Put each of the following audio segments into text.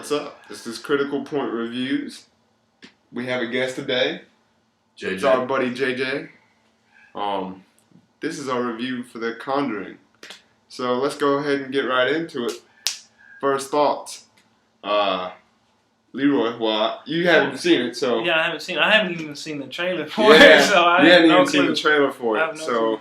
What's up? This is Critical Point Reviews. We have a guest today. JJ. It's our buddy JJ. This is our review for The Conjuring. So let's go ahead and get right into it. First thoughts. Leroy, well, you haven't seen it, so... Yeah, I haven't seen it. I haven't even seen the trailer for yeah, it, so I you have hadn't no even clue. seen the trailer for I it. have no So, clue.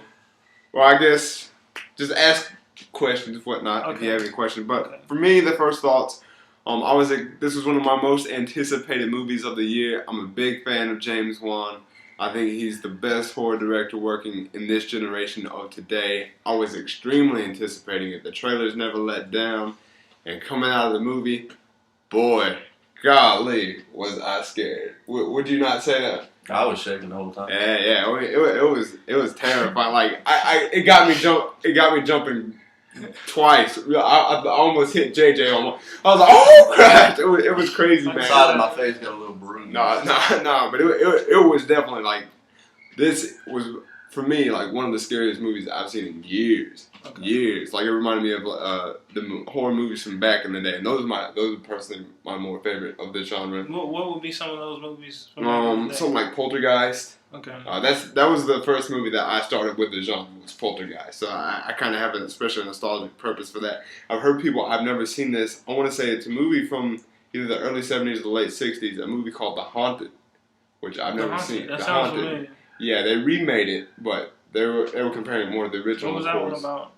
well, I guess just ask questions, whatnot, if you have any questions. But for me, the first thoughts, this was one of my most anticipated movies of the year. I'm a big fan of James Wan. I think he's the best horror director working in this generation of today. I was extremely anticipating it. The trailers never let down. And coming out of the movie, boy, golly, was I scared. Would you not say that? I was shaking the whole time. Yeah. It was terrifying. Like it got me jumping twice. I almost hit JJ. I was like, oh crap! It was crazy, man. The side of my face got a little bruise. No. But it was definitely like, this was for me like one of the scariest movies I've seen in years. Okay. Years. Like, it reminded me of the horror movies from back in the day, and those are personally my more favorite of this genre. What would be some of those movies? From Something like Poltergeist. Okay. That was the first movie that I started with the genre, was Poltergeist. So I kind of have a special nostalgic purpose for that. I've heard I've never seen this. I want to say it's a movie from either the early 70s or the late 60s, a movie called The Haunted, which I've never seen. That The sounds Haunted. familiar. Yeah, they remade it, but they were comparing it more to the original. What was that one about?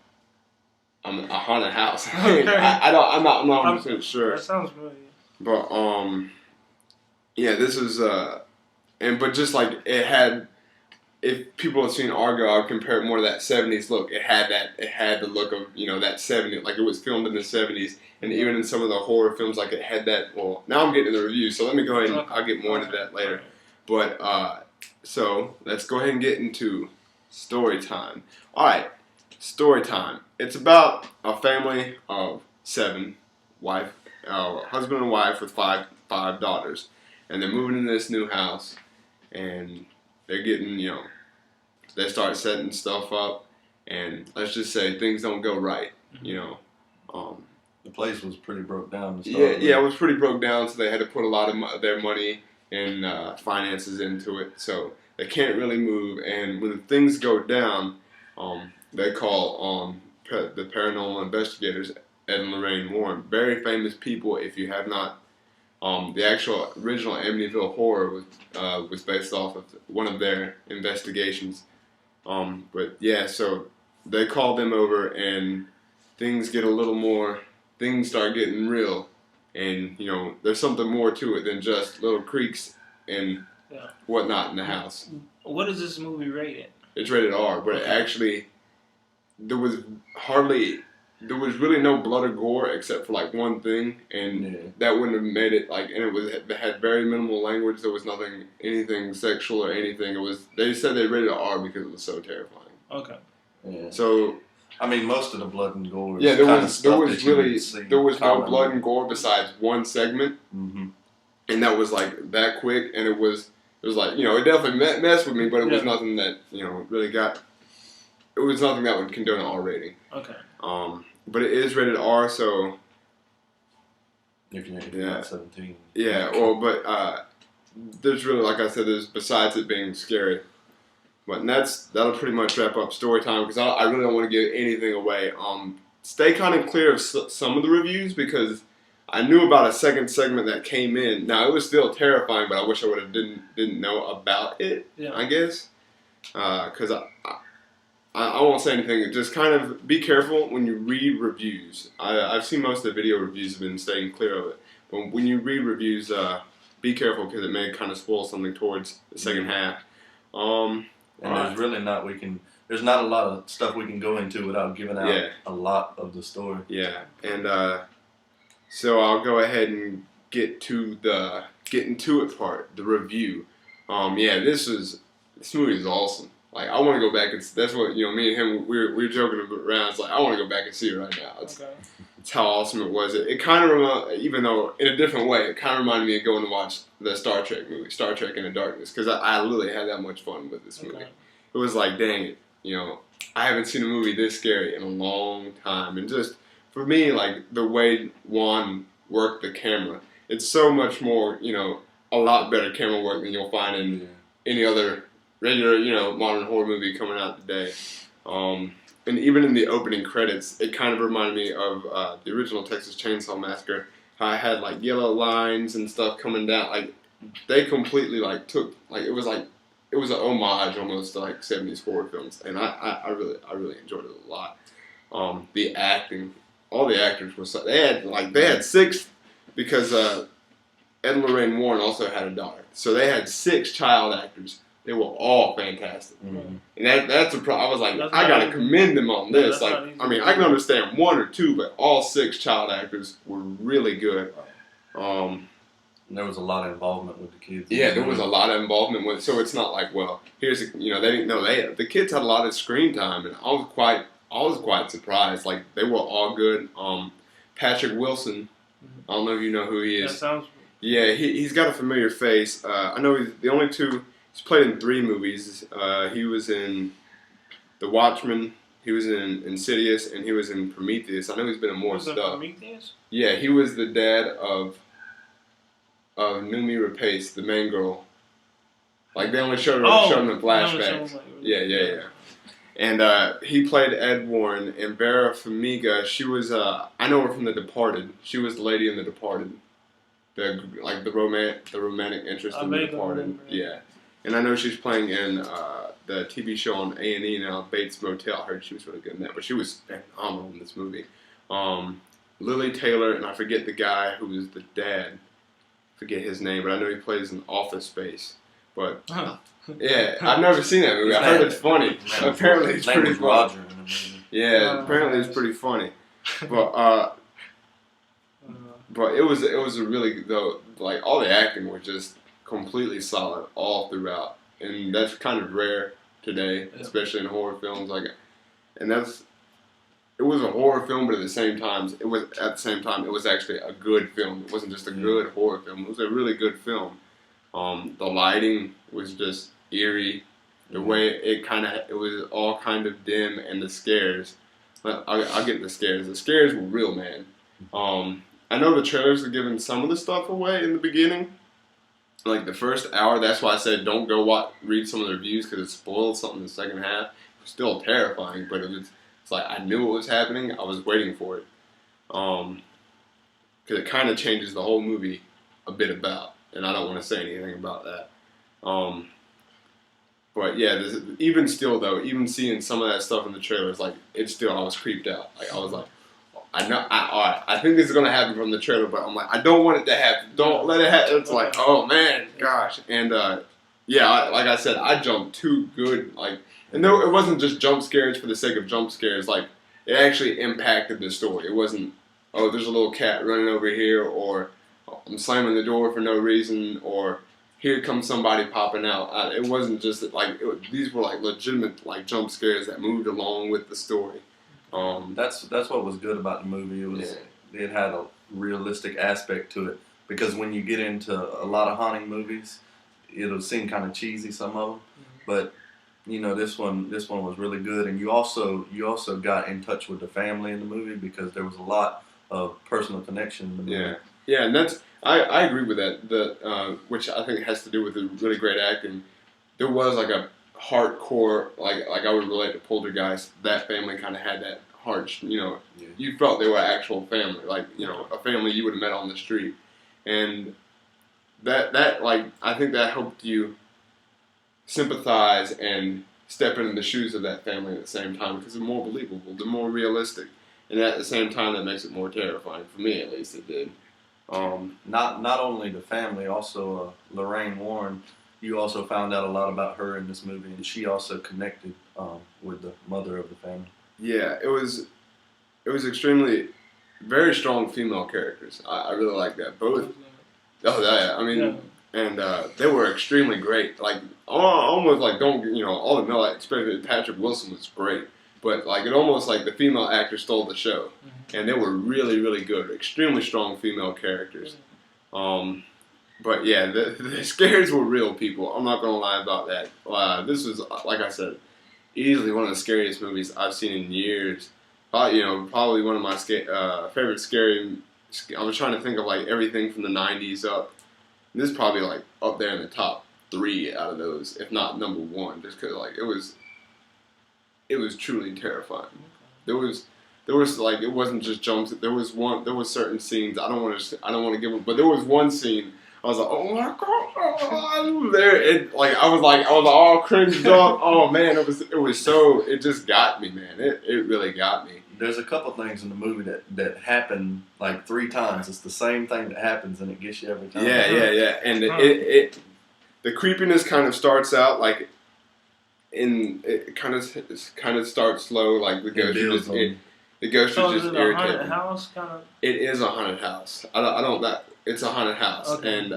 A haunted house. Okay. I'm not 100% sure. That sounds familiar. But yeah, this is but just like it had, if people have seen Argo, I would compare it more to that 70s look. It had the look of, that 70s, like it was filmed in the 70s, and even in some of the horror films, like it had that. Well, now I'm getting to the review, so let me go ahead and I'll get more into that later. But so let's go ahead and get into story time. All right, story time. It's about a family of 7, husband and wife with five daughters, and they're moving into this new house, and they're getting, they start setting stuff up, and let's just say things don't go right, The place was pretty broke down. Yeah, it was pretty broke down, so they had to put a lot of their money and finances into it, so they can't really move, and when things go down, they call the paranormal investigators, Ed and Lorraine Warren, very famous people. If you have not, the actual original Amityville Horror was based off of one of their investigations. But yeah, so they call them over, and things get a little more. Things start getting real, and there's something more to it than just little creaks and whatnot in the house. What is this movie rated? It's rated R, but actually, there was really no blood or gore except for like one thing, and that wouldn't have made it like. And it had very minimal language. There was anything sexual or anything. They said they rated it R because it was so terrifying. Okay. Yeah. So, I mean, most of the blood and gore. Yeah, there was no blood commonly. and gore besides one segment, and that was like that quick, and it was like it definitely messed with me, but it was nothing that really got. It was nothing that would condone an R rating. Okay. But it is rated R, so. If you're not 17. Yeah, well, but there's really, like I said, besides it being scary. But that'll pretty much wrap up story time, because I really don't want to give anything away. Stay kind of clear of some of the reviews, because I knew about a second segment that came in. Now, it was still terrifying, but I wish I would have didn't know about it, I guess. Because I won't say anything. Just kind of be careful when you read reviews. I've seen most of the video reviews have been staying clear of it. But when you read reviews, be careful, because it may kind of spoil something towards the second half. And there's really there's not a lot of stuff we can go into without giving out a lot of the story. Yeah, and so I'll go ahead and get into it part, the review. This movie is awesome. Like, I want to go back and that's what me and him we were joking around. It's like, I want to go back and see it right now. It's how awesome it was. It kind of even though in a different way, it kind of reminded me of going to watch the Star Trek movie, Star Trek Into Darkness, because I literally had that much fun with this movie. It was like, dang it, I haven't seen a movie this scary in a long time, and just for me, like the way Juan work the camera. It's so much more, a lot better camera work than you'll find in any other regular, modern horror movie coming out today. And even in the opening credits, it kind of reminded me of the original Texas Chainsaw Massacre. How I had like yellow lines and stuff coming down. Like they completely took it was an homage almost to 70s horror films, and I really enjoyed it a lot. The acting, all the actors were they had 6 because Ed and Lorraine Warren also had a daughter, so they had 6 child actors. They were all fantastic, and that's a problem. I was like, I gotta commend them on this. I can understand 1 or 2, but all 6 child actors were really good. And there was a lot of involvement with the kids. Yeah, there was a lot of involvement with. So it's not like, well, they didn't know the kids had a lot of screen time, and I was quite surprised. Like they were all good. Patrick Wilson, I don't know if you know who he is. That sounds. Yeah, he's got a familiar face. I know he's the only 2. He's played in 3 movies. He was in The Watchmen. He was in Insidious, and he was in Prometheus. I know he's been in more stuff. Prometheus? Yeah, he was the dad of Numi Rapace, the main girl. Like they only showed her in the flashbacks. Yeah. And he played Ed Warren, and Vera Farmiga. She was I know her from The Departed. She was the lady in The Departed, the romantic interest in The Departed. Yeah, and I know she's playing in the TV show on A&E now, Bates Motel. I heard she was really good in that, but she was phenomenal in this movie. Lily Taylor, and I forget the guy who was the dad. Forget his name, but I know he plays in Office Space. But yeah, I've never seen that movie. I heard it's funny. Apparently, it's pretty funny. Roger in the movie. Yeah, apparently it's pretty funny. But it was a really all the acting was just completely solid all throughout, and that's kind of rare today, especially in horror films. It was a horror film, but at the same time, it was actually a good film. It wasn't just a good horror film. It was a really good film. The lighting was just eerie. The way it was all kind of dim, and the scares. I'll get the scares. The scares were real, man. I know the trailers are giving some of the stuff away in the beginning. Like the first hour, that's why I said don't go read some of the reviews because it spoiled something in the second half. It was still terrifying, but it's like I knew what was happening. I was waiting for it. Because it kind of changes the whole movie a bit about, and I don't want to say anything about that. But yeah, even still though, even seeing some of that stuff in the trailers, I was creeped out. Like I was like, I think this is gonna happen from the trailer, but I'm like, I don't want it to happen. Don't let it happen. It's like, oh man, gosh, and like I said, I jumped too good. And though it wasn't just jump scares for the sake of jump scares, it actually impacted the story. It wasn't, oh, there's a little cat running over here, or I'm slamming the door for no reason, or here comes somebody popping out. It wasn't just these were legitimate jump scares that moved along with the story. That's what was good about the movie. It had a realistic aspect to it, because when you get into a lot of haunting movies, it'll seem kind of cheesy, some of them, but this one was really good, and you also got in touch with the family in the movie because there was a lot of personal connection in the movie. Yeah, and that's I agree with that. Which I think has to do with the really great acting. There was a hardcore like I would relate to Poltergeist. That family kind of had that heart. You felt they were an actual family, a family you would have met on the street, and that I think that helped you sympathize and step into the shoes of that family at the same time because they're more believable, they're more realistic, and at the same time that makes it more terrifying. For me, at least, it did. Not only the family, also Lorraine Warren. You also found out a lot about her in this movie, and she also connected with the mother of the family. Yeah, it was extremely very strong female characters. I really like that. Both. Oh yeah, I mean. And they were extremely great. Almost all the male, especially Patrick Wilson was great. But it almost the female actor stole the show. And they were really, really good. Extremely strong female characters. But yeah, the scares were real, people. I'm not going to lie about that. This was, like I said, easily one of the scariest movies I've seen in years. Probably one of my favorite scary I was trying to think of like everything from the '90s up. This is probably like up there in the top 3 out of those, if not number 1, just because like it was truly terrifying. There was like it wasn't just jumps. There was certain scenes. I don't want to give them, but there was one scene. I was like, oh my god, there. I was all cringed up. Oh man, it just got me, man. It really got me. There's a couple things in the movie that happen like 3 times. It's the same thing that happens, and it gets you every time. Yeah. And the creepiness kind of starts out like it kind of starts slow, like the ghost the ghost So is is just it a haunted irritating. house kind of? It is a haunted house. It's a haunted house, Okay. and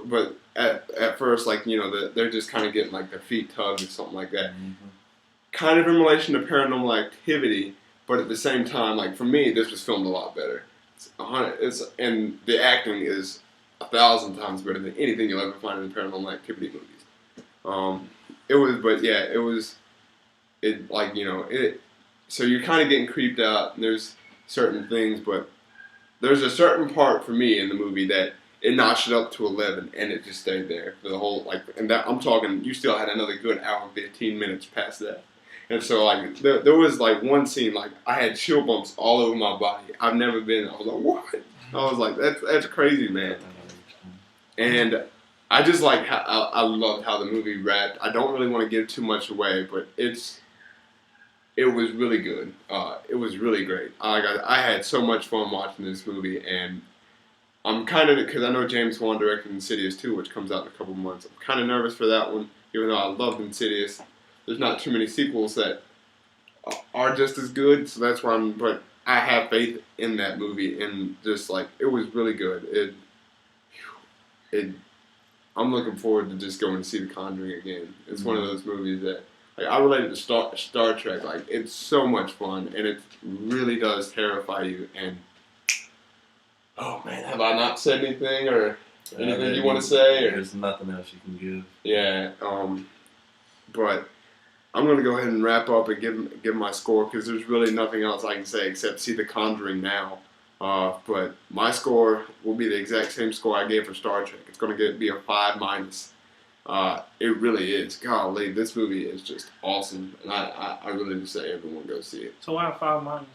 but at first, like they're just kind of getting like their feet tugged or something like that, kind of in relation to Paranormal Activity, but at the same time, like for me, this was filmed a lot better. And the acting is 1,000 times better than anything you'll ever find in the Paranormal Activity movies. So you're kind of getting creeped out, and there's certain things, but there's a certain part for me in the movie that it notched it up to 11, and it just stayed there for the whole, and that, I'm talking, you still had another good hour and 15 minutes past that. And so, like, there was, like, one scene, like, I had chill bumps all over my body. I was like, what? I was like, that's crazy, man. And I just like I loved how the movie wrapped. I don't really want to give too much away, but it was really good. It was really great. I had so much fun watching this movie, and I'm kind of, because I know James Wan directed Insidious 2, which comes out in a couple months. I'm kind of nervous for that one, even though I loved Insidious. There's not too many sequels that are just as good, so that's why but I have faith in that movie, and just like, it was really good. I'm looking forward to just going to see The Conjuring again. It's one of those movies that, like, I relate it to Star Trek. Like, it's so much fun, and it really does terrify you. And oh man, have I not said anything or anything you want to say? There's nothing else you can give. Yeah. But I'm gonna go ahead and wrap up and give my score, because there's really nothing else I can say except see The Conjuring now. But my score will be the exact same score I gave for Star Trek. It's going to be a 5-. It really is. Golly, this movie is just awesome. And I really do say everyone go see it. So why 5-?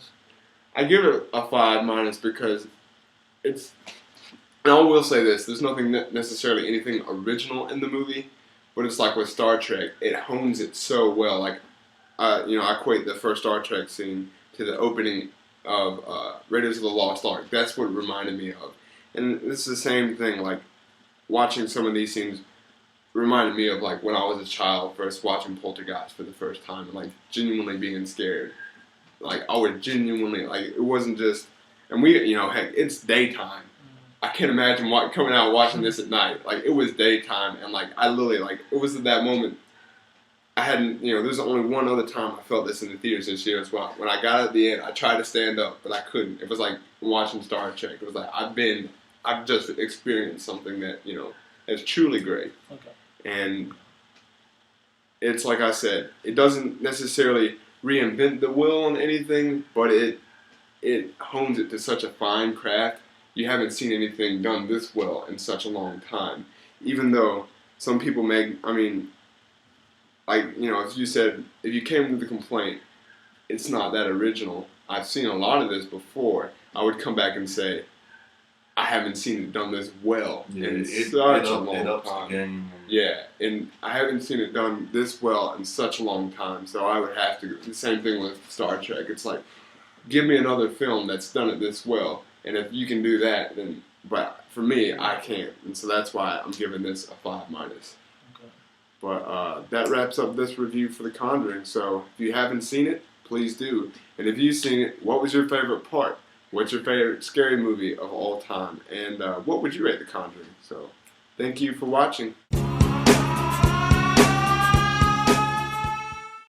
I give it a 5- because it's... And I will say this. There's nothing necessarily anything original in the movie. But it's like with Star Trek, it hones it so well. Like, I equate the first Star Trek scene to the opening of Raiders of the Lost Ark. That's what it reminded me of. And it's the same thing, like, watching some of these scenes reminded me of, like, when I was a child first watching Poltergeist for the first time and, like, genuinely being scared. Like, I would genuinely, like, it wasn't just, and heck, it's daytime. I can't imagine coming out watching this at night. Like, it was daytime, and, like, I literally, like, it was at that moment, I hadn't, there's only one other time I felt this in the theaters this year as well. When I got at the end, I tried to stand up, but I couldn't. It was like watching Star Trek. It was like, I've just experienced something that, is truly great. Okay. And it's like I said, it doesn't necessarily reinvent the wheel on anything, but it hones it to such a fine craft. You haven't seen anything done this well in such a long time. Even though some people if you came with the complaint, it's not that original. I've seen a lot of this before. I would come back and say, I haven't seen it done this well in such a long time. Yeah, and I haven't seen it done this well in such a long time. So I would have to. The same thing with Star Trek. It's like, give me another film that's done it this well, and if you can do that, then. But for me, I can't, and so that's why I'm giving this a 5-. But that wraps up this review for The Conjuring. So if you haven't seen it, please do. And if you've seen it, what was your favorite part? What's your favorite scary movie of all time? And what would you rate The Conjuring? So thank you for watching.